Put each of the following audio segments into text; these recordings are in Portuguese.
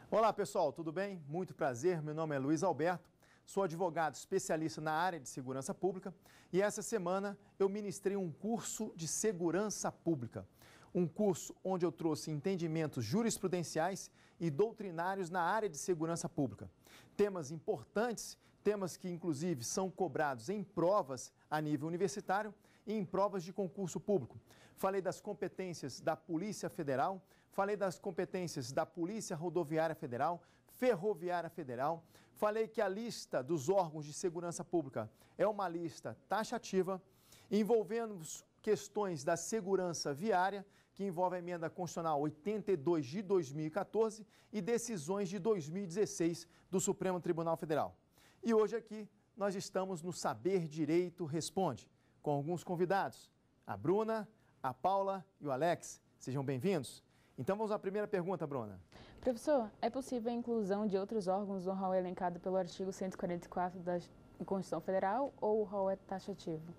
Olá pessoal, tudo bem? Muito prazer, meu nome é Luiz Alberto, sou advogado especialista na área de segurança pública e essa semana eu ministrei um curso de segurança pública. Um curso onde eu trouxe entendimentos jurisprudenciais e doutrinários na área de segurança pública. Temas importantes, temas que inclusive são cobrados em provas a nível universitário e em provas de concurso público. Falei das competências da Polícia Federal, falei das competências da Polícia Rodoviária Federal, Ferroviária Federal, falei que a lista dos órgãos de segurança pública é uma lista taxativa, envolvendo questões da segurança viária, que envolve a emenda constitucional 82 de 2014 e decisões de 2016 do Supremo Tribunal Federal. E hoje aqui nós estamos no Saber Direito Responde, com alguns convidados, a Bruna, a Paula e o Alex. Sejam bem-vindos. Então vamos à primeira pergunta, Bruna. Professor, é possível a inclusão de outros órgãos no rol elencado pelo artigo 144 da Constituição Federal ou o rol é taxativo?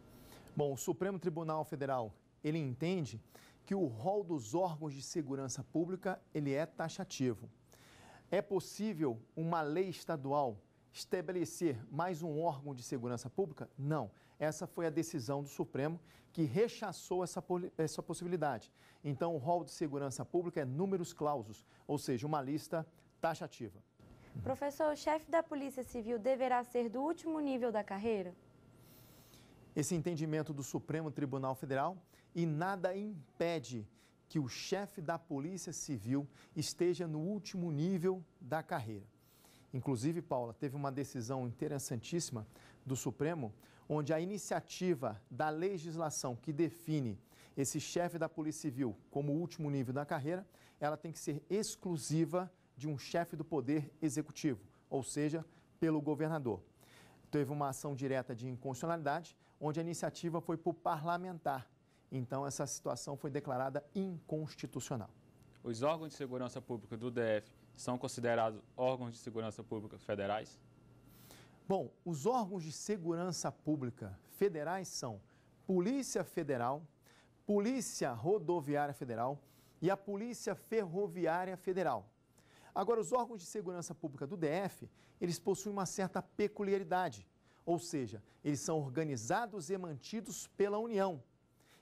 Bom, o Supremo Tribunal Federal, ele entende que o rol dos órgãos de segurança pública, ele é taxativo. É possível uma lei estadual estabelecer mais um órgão de segurança pública? Não. Essa foi a decisão do Supremo que rechaçou essa possibilidade. Então, o rol de segurança pública é numerus clausus, ou seja, uma lista taxativa. Professor, o chefe da Polícia Civil deverá ser do último nível da carreira? Esse entendimento do Supremo Tribunal Federal e nada impede que o chefe da Polícia Civil esteja no último nível da carreira. Inclusive, Paula, teve uma decisão interessantíssima do Supremo, onde a iniciativa da legislação que define esse chefe da Polícia Civil como último nível da carreira, ela tem que ser exclusiva de um chefe do Poder Executivo, ou seja, pelo governador. Teve uma ação direta de inconstitucionalidade, onde a iniciativa foi por parlamentar. Então, essa situação foi declarada inconstitucional. Os órgãos de segurança pública do DF são considerados órgãos de segurança pública federais? Bom, os órgãos de segurança pública federais são Polícia Federal, Polícia Rodoviária Federal e a Polícia Ferroviária Federal. Agora, os órgãos de segurança pública do DF, eles possuem uma certa peculiaridade, ou seja, eles são organizados e mantidos pela União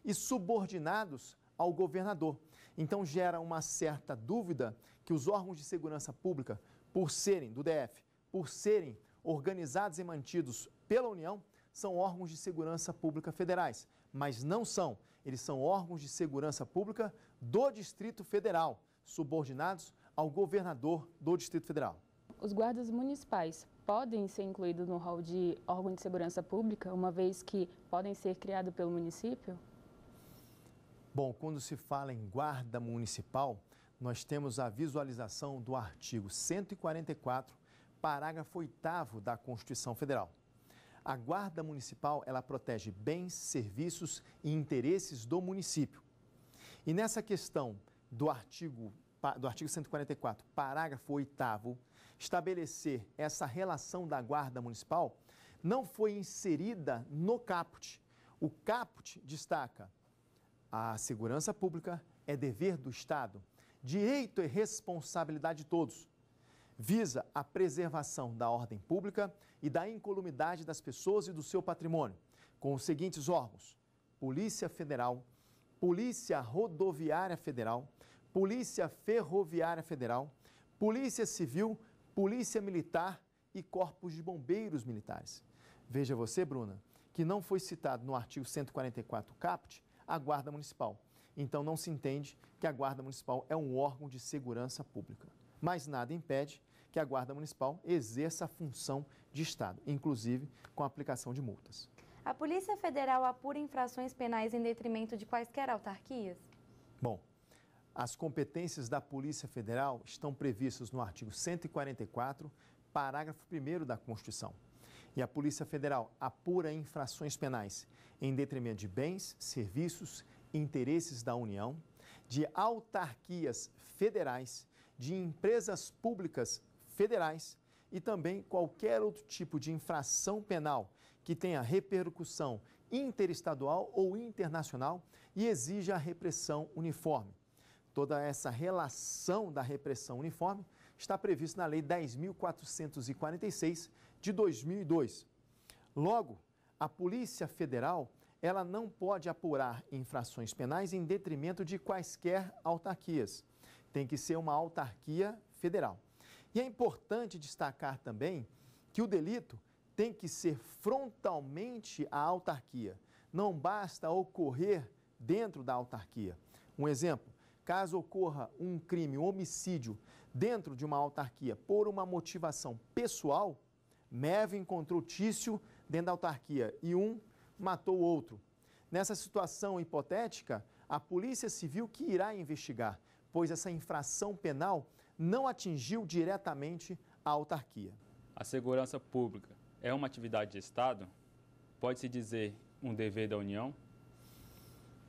e subordinados ao governador. Então, gera uma certa dúvida que os órgãos de segurança pública, por serem do DF, por serem organizados e mantidos pela União, são órgãos de segurança pública federais, mas não são. Eles são órgãos de segurança pública do Distrito Federal, subordinados ao governador do Distrito Federal. Os guardas municipais podem ser incluídos no rol de órgão de segurança pública, uma vez que podem ser criados pelo município? Bom, quando se fala em guarda municipal, nós temos a visualização do artigo 144, parágrafo 8º da Constituição Federal. A guarda municipal, ela protege bens, serviços e interesses do município. E nessa questão do artigo 144, parágrafo 8º, estabelecer essa relação da guarda municipal, não foi inserida no caput. O caput destaca: a segurança pública é dever do Estado, direito e responsabilidade de todos. Visa a preservação da ordem pública e da incolumidade das pessoas e do seu patrimônio, com os seguintes órgãos: Polícia Federal, Polícia Rodoviária Federal, Polícia Ferroviária Federal, Polícia Civil, Polícia Militar e Corpos de Bombeiros Militares. Veja você, Bruna, que não foi citado no artigo 144 caput a Guarda Municipal. Então, não se entende que a Guarda Municipal é um órgão de segurança pública. Mas nada impede que a Guarda Municipal exerça a função de Estado, inclusive com a aplicação de multas. A Polícia Federal apura infrações penais em detrimento de quaisquer autarquias? Bom, as competências da Polícia Federal estão previstas no artigo 144, parágrafo 1º da Constituição. E a Polícia Federal apura infrações penais em detrimento de bens, serviços e interesses da União, de autarquias federais, de empresas públicas federais e também qualquer outro tipo de infração penal que tenha repercussão interestadual ou internacional e exija a repressão uniforme. Toda essa relação da repressão uniforme está prevista na Lei 10.446 de 2002. Logo, a Polícia Federal, ela não pode apurar infrações penais em detrimento de quaisquer autarquias. Tem que ser uma autarquia federal. E é importante destacar também que o delito tem que ser frontalmente à autarquia. Não basta ocorrer dentro da autarquia. Um exemplo, caso ocorra um crime, um homicídio dentro de uma autarquia por uma motivação pessoal, Mévio encontrou Tício dentro da autarquia e um matou o outro. Nessa situação hipotética, a Polícia Civil que irá investigar, pois essa infração penal não atingiu diretamente a autarquia. A segurança pública é uma atividade de Estado? Pode-se dizer um dever da União?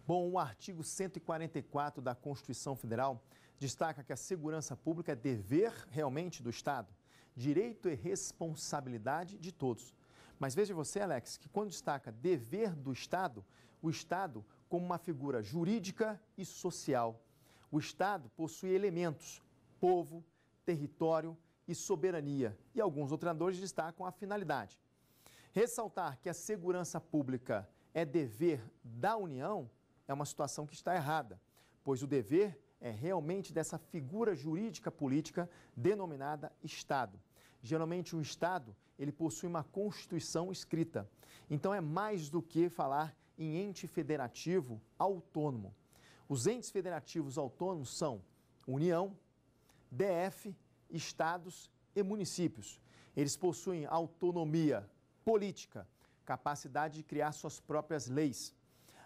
Bom, o artigo 144 da Constituição Federal destaca que a segurança pública é dever realmente do Estado, direito e responsabilidade de todos. Mas veja você, Alex, que quando destaca dever do Estado, o Estado como uma figura jurídica e social. O Estado possui elementos, povo, território e soberania. E alguns doutrinadores destacam a finalidade. Ressaltar que a segurança pública é dever da União é uma situação que está errada, pois o dever é realmente dessa figura jurídica política denominada Estado. Geralmente o Estado, ele possui uma Constituição escrita. Então é mais do que falar em ente federativo autônomo. Os entes federativos autônomos são União, DF, Estados e municípios. Eles possuem autonomia política, capacidade de criar suas próprias leis,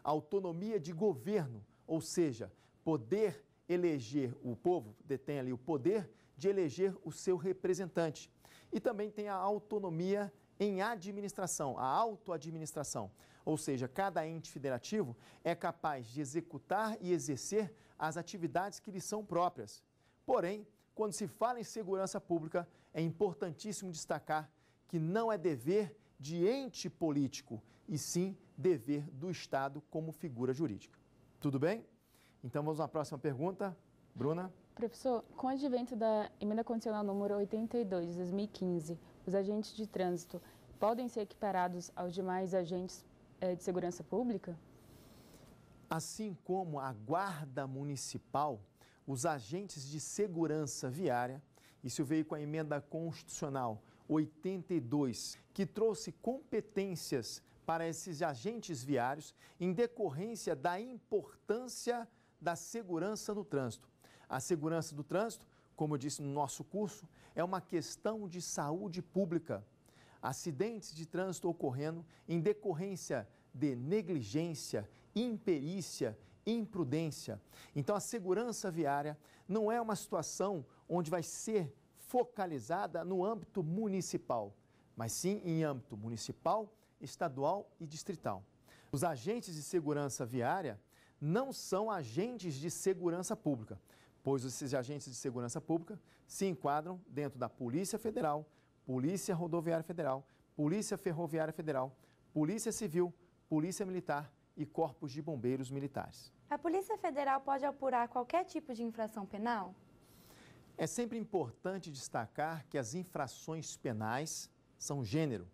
autonomia de governo, ou seja, poder eleger o povo, detém ali o poder de eleger o seu representante. E também tem a autonomia em administração, a autoadministração, ou seja, cada ente federativo é capaz de executar e exercer as atividades que lhe são próprias. Porém, quando se fala em segurança pública, é importantíssimo destacar que não é dever de ente político, e sim dever do Estado como figura jurídica. Tudo bem? Então vamos à próxima pergunta. Bruna? Professor, com o advento da emenda condicional número 82 de 2015, os agentes de trânsito podem ser equiparados aos demais agentes de segurança pública? Assim como a Guarda Municipal, os agentes de segurança viária, isso veio com a emenda constitucional 82, que trouxe competências para esses agentes viários em decorrência da importância da segurança no trânsito. A segurança do trânsito, como eu disse no nosso curso, é uma questão de saúde pública. Acidentes de trânsito ocorrendo em decorrência de negligência, imperícia, imprudência. Então, a segurança viária não é uma situação onde vai ser focalizada no âmbito municipal, mas sim em âmbito municipal, estadual e distrital. Os agentes de segurança viária não são agentes de segurança pública, pois esses agentes de segurança pública se enquadram dentro da Polícia Federal, Polícia Rodoviária Federal, Polícia Ferroviária Federal, Polícia Civil, Polícia Militar e Corpos de Bombeiros Militares. A Polícia Federal pode apurar qualquer tipo de infração penal? É sempre importante destacar que as infrações penais são gênero,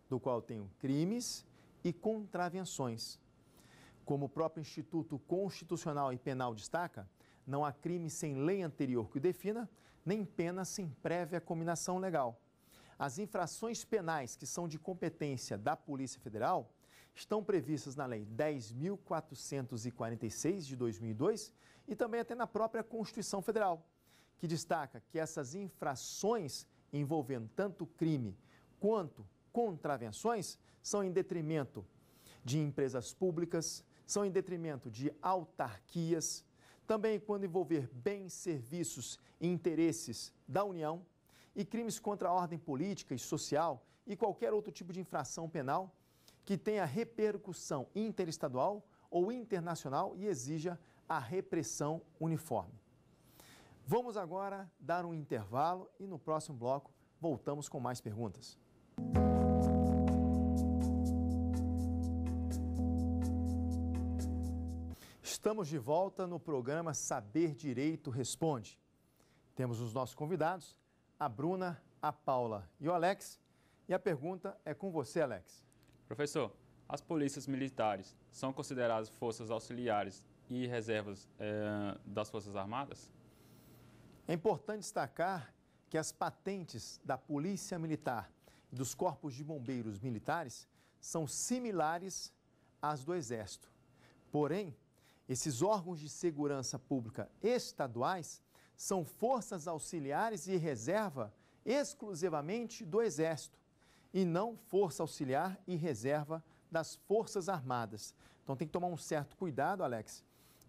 do qual tem crimes e contravenções. Como o próprio Instituto Constitucional e Penal destaca, não há crime sem lei anterior que o defina, nem pena sem prévia cominação legal. As infrações penais que são de competência da Polícia Federal estão previstas na Lei 10.446 de 2002 e também até na própria Constituição Federal, que destaca que essas infrações envolvendo tanto crime quanto contravenções são em detrimento de empresas públicas, são em detrimento de autarquias, também quando envolver bens, serviços e interesses da União e crimes contra a ordem política e social e qualquer outro tipo de infração penal que tenha repercussão interestadual ou internacional e exija a repressão uniforme. Vamos agora dar um intervalo e no próximo bloco voltamos com mais perguntas. Estamos de volta no programa Saber Direito Responde. Temos os nossos convidados, a Bruna, a Paula e o Alex. E a pergunta é com você, Alex. Professor, as polícias militares são consideradas forças auxiliares e reservas das Forças Armadas? É importante destacar que as patentes da Polícia Militar e dos Corpos de Bombeiros Militares são similares às do Exército. Porém, esses órgãos de segurança pública estaduais são forças auxiliares e reserva exclusivamente do Exército e não força auxiliar e reserva das Forças Armadas. Então tem que tomar um certo cuidado, Alex,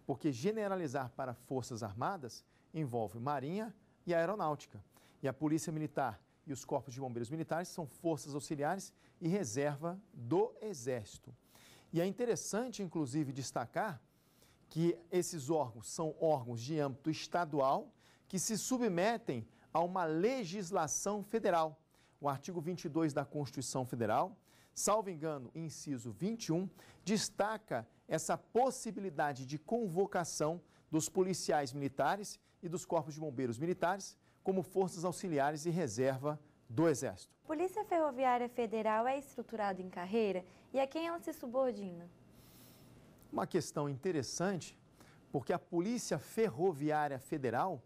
porque generalizar para Forças Armadas envolve Marinha e Aeronáutica. E a Polícia Militar e os Corpos de Bombeiros Militares são forças auxiliares e reserva do Exército. E é interessante, inclusive, destacar que esses órgãos são órgãos de âmbito estadual que se submetem a uma legislação federal. O artigo 22 da Constituição Federal, salvo engano, inciso 21, destaca essa possibilidade de convocação dos policiais militares e dos corpos de bombeiros militares como forças auxiliares e reserva do Exército. A Polícia Ferroviária Federal é estruturada em carreira e a quem ela se subordina? Uma questão interessante, porque a Polícia Ferroviária Federal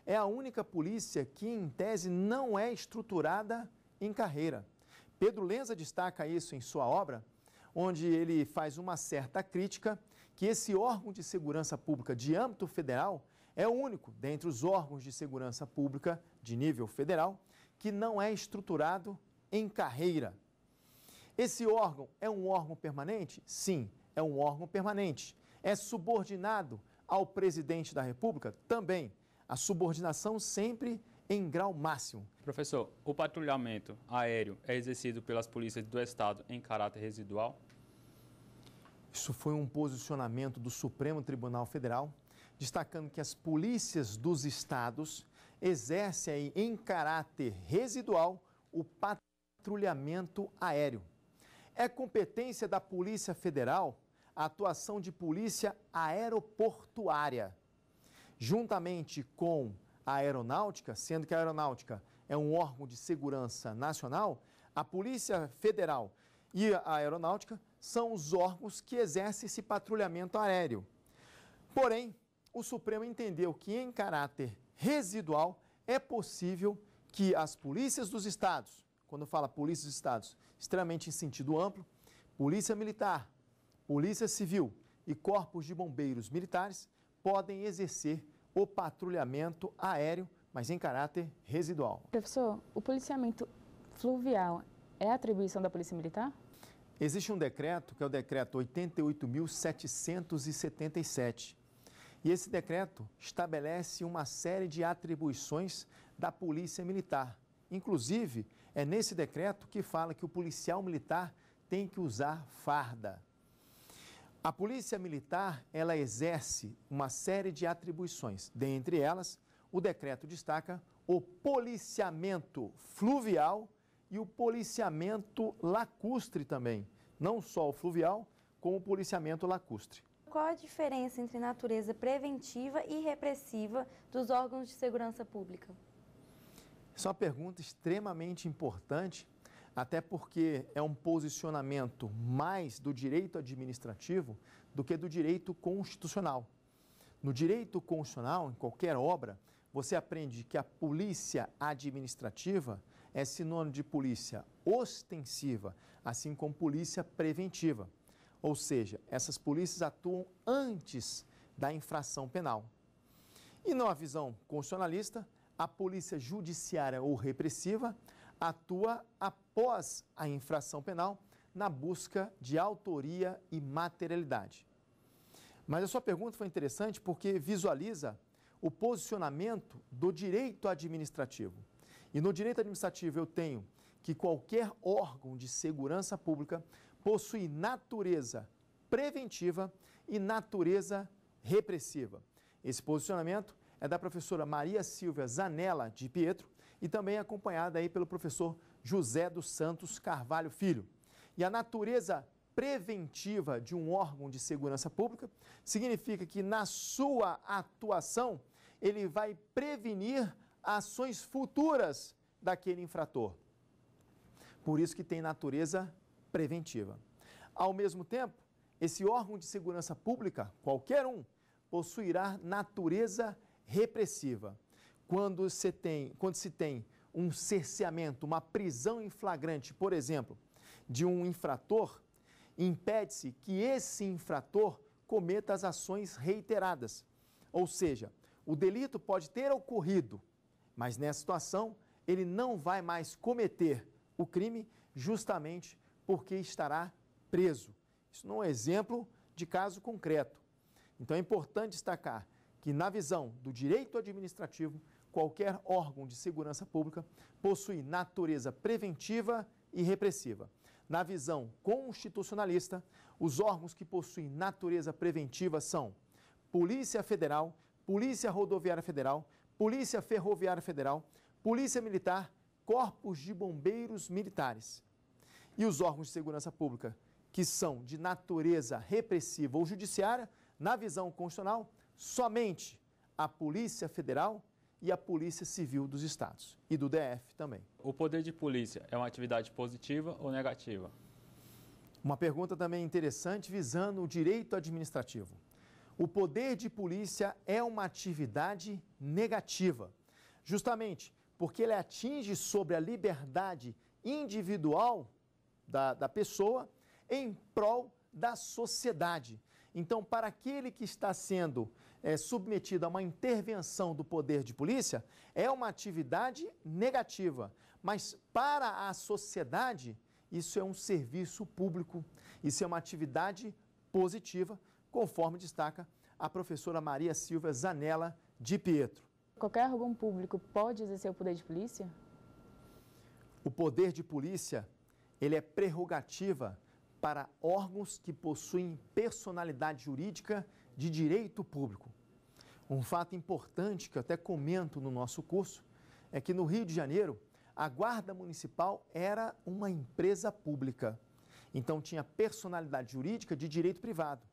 é a única polícia que, em tese, não é estruturada em carreira. Pedro Lenza destaca isso em sua obra, onde ele faz uma certa crítica que esse órgão de segurança pública de âmbito federal é o único dentre os órgãos de segurança pública de nível federal que não é estruturado em carreira. Esse órgão é um órgão permanente? Sim, é um órgão permanente. É subordinado ao presidente da República? Também. A subordinação sempre em grau máximo. Professor, o patrulhamento aéreo é exercido pelas polícias do Estado em caráter residual? Isso foi um posicionamento do Supremo Tribunal Federal, destacando que as polícias dos estados exercem aí, em caráter residual o patrulhamento aéreo. É competência da Polícia Federal a atuação de polícia aeroportuária, juntamente com a aeronáutica, sendo que a aeronáutica é um órgão de segurança nacional, a Polícia Federal e a aeronáutica são os órgãos que exercem esse patrulhamento aéreo. Porém, o Supremo entendeu que, em caráter residual, é possível que as polícias dos estados, quando fala polícia dos estados, extremamente em sentido amplo, polícia militar, polícia civil e corpos de bombeiros militares podem exercer o patrulhamento aéreo, mas em caráter residual. Professor, o policiamento fluvial é atribuição da Polícia Militar? Existe um decreto, que é o decreto 88.777. E esse decreto estabelece uma série de atribuições da Polícia Militar. Inclusive, é nesse decreto que fala que o policial militar tem que usar farda. A Polícia Militar, ela exerce uma série de atribuições. Dentre elas, o decreto destaca o policiamento fluvial e o policiamento lacustre também. Não só o fluvial, como o policiamento lacustre. Qual a diferença entre natureza preventiva e repressiva dos órgãos de segurança pública? Essa é uma pergunta extremamente importante, até porque é um posicionamento mais do direito administrativo do que do direito constitucional. No direito constitucional, em qualquer obra, você aprende que a polícia administrativa é sinônimo de polícia ostensiva, assim como polícia preventiva. Ou seja, essas polícias atuam antes da infração penal. E numa visão constitucionalista, a polícia judiciária ou repressiva atua após a infração penal na busca de autoria e materialidade. Mas a sua pergunta foi interessante porque visualiza o posicionamento do direito administrativo. E no direito administrativo eu tenho que qualquer órgão de segurança pública possui natureza preventiva e natureza repressiva. Esse posicionamento é da professora Maria Silvia Zanella de Pietro e também acompanhada aí pelo professor José dos Santos Carvalho Filho. E a natureza preventiva de um órgão de segurança pública significa que na sua atuação ele vai prevenir ações futuras daquele infrator. Por isso que tem natureza preventiva. Ao mesmo tempo, esse órgão de segurança pública, qualquer um, possuirá natureza repressiva. Quando se tem um cerceamento, uma prisão em flagrante, por exemplo, de um infrator, impede-se que esse infrator cometa as ações reiteradas. Ou seja, o delito pode ter ocorrido, mas nessa situação ele não vai mais cometer o crime justamente porque estará preso. Isso não é um exemplo de caso concreto. Então é importante destacar que na visão do direito administrativo, qualquer órgão de segurança pública possui natureza preventiva e repressiva. Na visão constitucionalista, os órgãos que possuem natureza preventiva são Polícia Federal, Polícia Rodoviária Federal, Polícia Ferroviária Federal, Polícia Militar, Corpos de Bombeiros Militares. E os órgãos de segurança pública que são de natureza repressiva ou judiciária, na visão constitucional, somente a Polícia Federal e a Polícia Civil dos Estados e do DF também. O poder de polícia é uma atividade positiva ou negativa? Uma pergunta também interessante visando o direito administrativo. O poder de polícia é uma atividade negativa, justamente porque ele atinge sobre a liberdade individual da pessoa em prol da sociedade. Então, para aquele que está sendo submetido a uma intervenção do poder de polícia, é uma atividade negativa. Mas para a sociedade, isso é um serviço público, isso é uma atividade positiva, conforme destaca a professora Maria Silvia Zanella de Pietro. Qualquer órgão público pode exercer o poder de polícia? O poder de polícia, ele é prerrogativa para órgãos que possuem personalidade jurídica de direito público. Um fato importante que eu até comento no nosso curso é que no Rio de Janeiro, a Guarda Municipal era uma empresa pública. Então tinha personalidade jurídica de direito privado.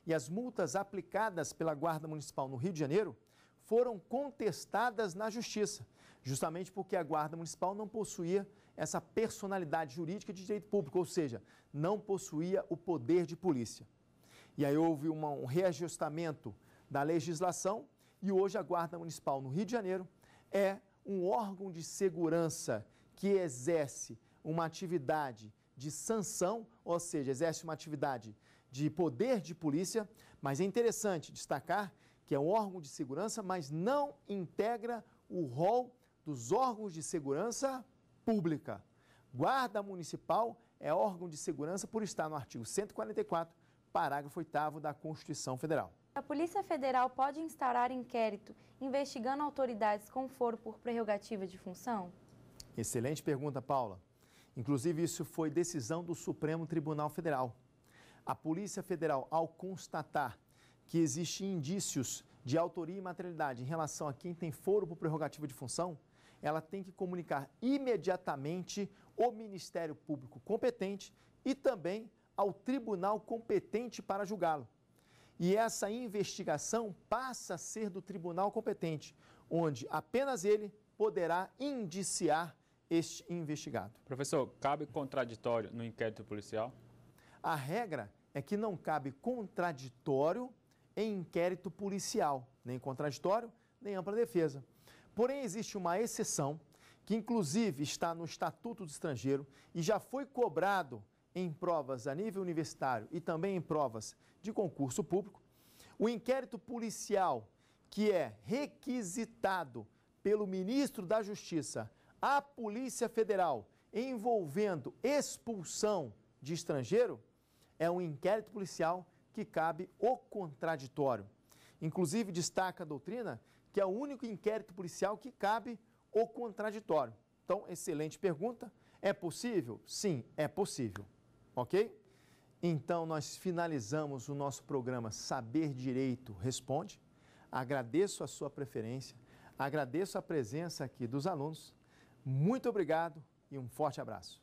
E as multas aplicadas pela Guarda Municipal no Rio de Janeiro foram contestadas na Justiça, justamente porque a Guarda Municipal não possuía essa personalidade jurídica de direito público, ou seja, não possuía o poder de polícia. E aí houve um reajustamento da legislação e hoje a Guarda Municipal no Rio de Janeiro é um órgão de segurança que exerce uma atividade de sanção, ou seja, exerce uma atividade de poder de polícia, mas é interessante destacar que é um órgão de segurança, mas não integra o rol dos órgãos de segurança pública. Guarda Municipal é órgão de segurança por estar no artigo 144, parágrafo 8º da Constituição Federal. A Polícia Federal pode instaurar inquérito investigando autoridades com foro por prerrogativa de função? Excelente pergunta, Paula. Inclusive, isso foi decisão do Supremo Tribunal Federal. A Polícia Federal, ao constatar que existem indícios de autoria e materialidade em relação a quem tem foro por prerrogativa de função, ela tem que comunicar imediatamente ao Ministério Público competente e também ao tribunal competente para julgá-lo. E essa investigação passa a ser do tribunal competente, onde apenas ele poderá indiciar este investigado. Professor, cabe contraditório no inquérito policial? A regra é que não cabe contraditório em inquérito policial, nem contraditório, nem ampla defesa. Porém, existe uma exceção, que inclusive está no Estatuto do Estrangeiro e já foi cobrado em provas a nível universitário e também em provas de concurso público. O inquérito policial que é requisitado pelo ministro da Justiça à Polícia Federal envolvendo expulsão de estrangeiro é um inquérito policial que cabe o contraditório. Inclusive, destaca a doutrina que é o único inquérito policial que cabe o contraditório. Então, excelente pergunta. É possível? Sim, é possível. Ok? Então, nós finalizamos o nosso programa Saber Direito Responde. Agradeço a sua preferência, agradeço a presença aqui dos alunos. Muito obrigado e um forte abraço.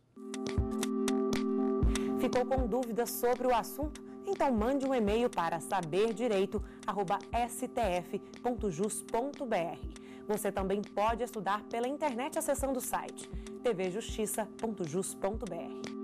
Ficou com dúvidas sobre o assunto? Então mande um e-mail para saberdireito@stf.jus.br. Você também pode estudar pela internet acessando o site tvjustiça.jus.br.